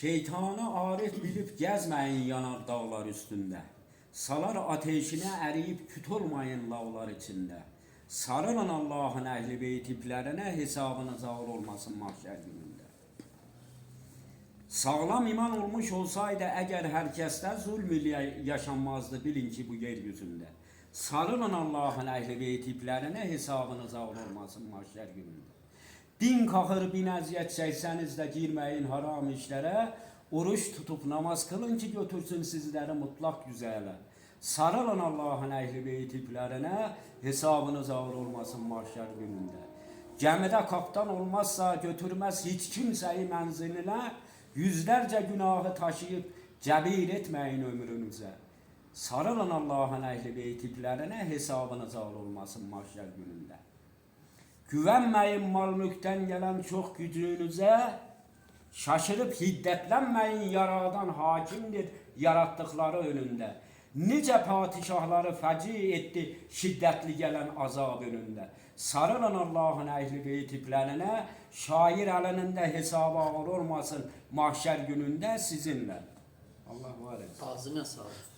Şeytanı arif bilip gezmeyin yanar dağlar üstünde. Salar ateşine eriyip küt olmayın lavlar içinde. Sarılın Allah'ın ehli beyt iplerine, hesabınız ağır olmasın mahşer gününde. Sağlam iman olmuş olsaydı eğer herkeste zulm ile yaşanmazdı, bilin ki bu yeryüzünde. Sarılın Allah'ın ehli beyt iplerine, hesabınız ağır olmasın mahşer gününde. Din kahır bin əziyyət çəksəniz də girməyin haram işlərə, oruç tutup namaz kılın ki götürsün sizləri mutlak güzələ. Sarılın Allah'ın ehli beyt iplərinə, hesabınız ağır olmasın mahşer günündə. Gəmidə kaptan olmazsa götürməz hiç kimseyi mənzilinə, yüzlərcə günahı taşıyıp cəbir etməyin ömrünüzə. Sarılın Allah'ın ehli beyt iplərinə, hesabınız ağır olmasın mahşer günündə. Güvenmeyin mal mülkten gelen çok gücünüze, şaşırıp hiddetlenmeyin yaradan hakimdir yarattıkları önünde. Nice padişahları feci etti şiddetli gelen azab önünde. Sarılın Allah'ın ehli beyt iplerine, şair elinde hesaba ağır olmasın mahşer gününde sizinle. Allah var etsin. Ağzına sağlık.